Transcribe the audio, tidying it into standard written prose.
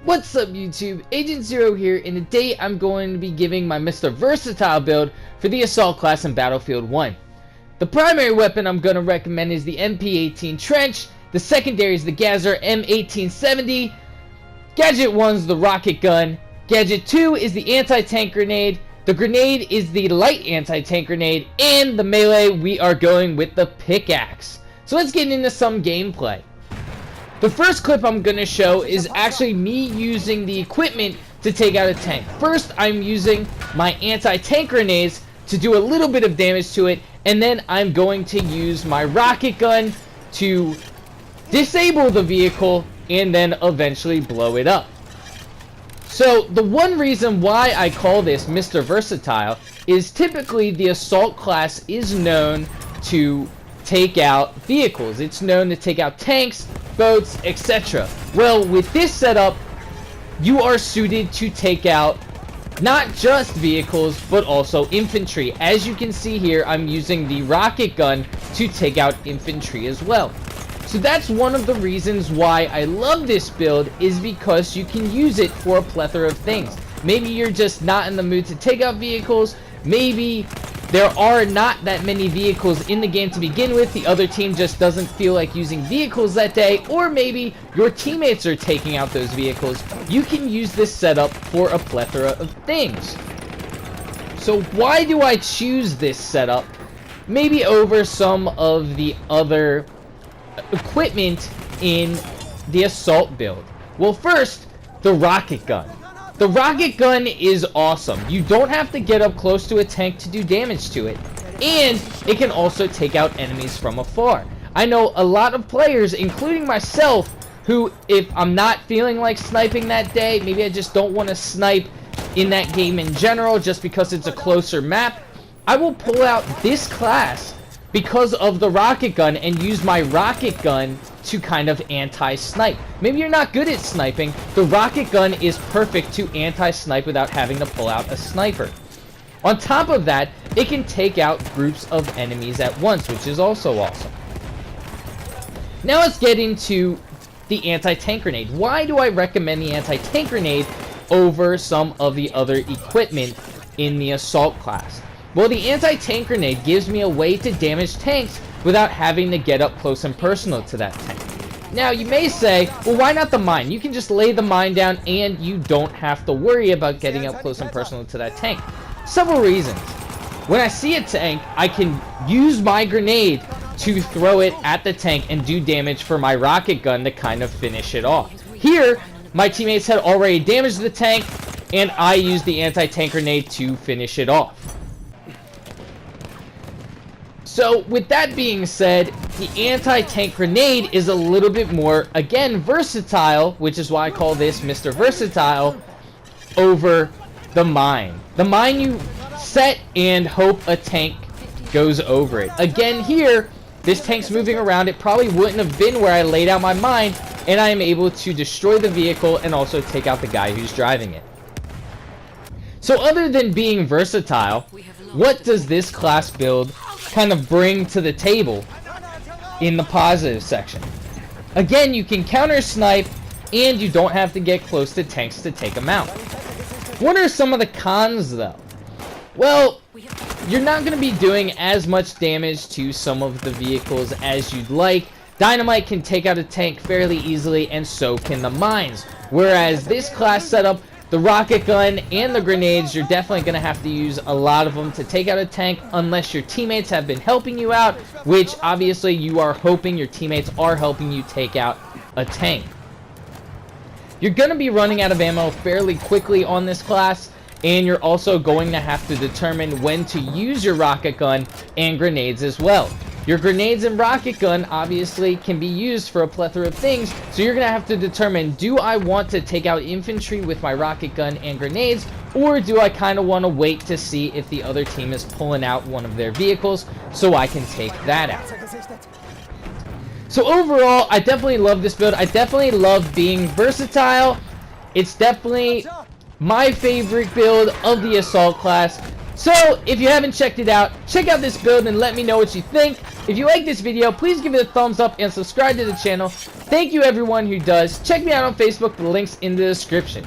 What's up YouTube, Agent Zero here, and today I'm going to be giving my Mr. Versatile build for the Assault class in Battlefield 1. The primary weapon I'm going to recommend is the MP18 Trench, the secondary is the Gazzer M1870, Gadget 1 is the Rocket Gun, Gadget 2 is the Anti-Tank Grenade, the Grenade is the Light Anti-Tank Grenade, and the melee we are going with the Pickaxe. So let's get into some gameplay. The first clip I'm going to show is actually me using the equipment to take out a tank. First, I'm using my anti-tank grenades to do a little bit of damage to it, and then I'm going to use my rocket gun to disable the vehicle and then eventually blow it up. So, the one reason why I call this Mr. Versatile is typically the assault class is known to take out vehicles. It's known to take out tanks, boats, etc. Well, with this setup, you are suited to take out not just vehicles, but also infantry. As you can see here, I'm using the rocket gun to take out infantry as well. So that's one of the reasons why I love this build, is because you can use it for a plethora of things. Maybe you're just not in the mood to take out vehicles, maybe there are not that many vehicles in the game to begin with, the other team just doesn't feel like using vehicles that day, or maybe your teammates are taking out those vehicles. You can use this setup for a plethora of things. So why do I choose this setup maybe over some of the other equipment in the assault build? Well, first, the rocket gun. The rocket gun is awesome. You don't have to get up close to a tank to do damage to it. And it can also take out enemies from afar. I know a lot of players, including myself, who, if I'm not feeling like sniping that day, maybe I just don't want to snipe in that game in general just because it's a closer map, I will pull out this class because of the rocket gun and use my rocket gun to kind of anti-snipe. Maybe you're not good at sniping, the rocket gun is perfect to anti-snipe without having to pull out a sniper. On top of that, it can take out groups of enemies at once, which is also awesome. Now let's get into the anti-tank grenade. Why do I recommend the anti-tank grenade over some of the other equipment in the assault class? Well, the anti-tank grenade gives me a way to damage tanks without having to get up close and personal to that tank. Now, you may say, well, why not the mine? You can just lay the mine down and you don't have to worry about getting up close and personal to that tank. Several reasons. When I see a tank, I can use my grenade to throw it at the tank and do damage for my rocket gun to kind of finish it off. Here, my teammates had already damaged the tank and I used the anti-tank grenade to finish it off. So, with that being said, the anti-tank grenade is a little bit more, again, versatile, which is why I call this Mr. Versatile, over the mine. The mine you set and hope a tank goes over it. Again, here, this tank's moving around. It probably wouldn't have been where I laid out my mine, and I am able to destroy the vehicle and also take out the guy who's driving it. So, other than being versatile, what does this class build kind of bring to the table in the positive section? Again, you can counter snipe and you don't have to get close to tanks to take them out. What are some of the cons though? Well, you're not going to be doing as much damage to some of the vehicles as you'd like. Dynamite can take out a tank fairly easily, and so can the mines. Whereas this class setup, the rocket gun and the grenades, you're definitely going to have to use a lot of them to take out a tank unless your teammates have been helping you out, which obviously you are hoping your teammates are helping you take out a tank. You're going to be running out of ammo fairly quickly on this class, and you're also going to have to determine when to use your rocket gun and grenades as well. Your grenades and rocket gun obviously can be used for a plethora of things, so you're going to have to determine, do I want to take out infantry with my rocket gun and grenades, or do I kind of want to wait to see if the other team is pulling out one of their vehicles so I can take that out? So overall, I definitely love this build. I definitely love being versatile. It's definitely my favorite build of the assault class. So, if you haven't checked it out, check out this build and let me know what you think. If you like this video, please give it a thumbs up and subscribe to the channel. Thank you everyone who does. Check me out on Facebook, the link's in the description.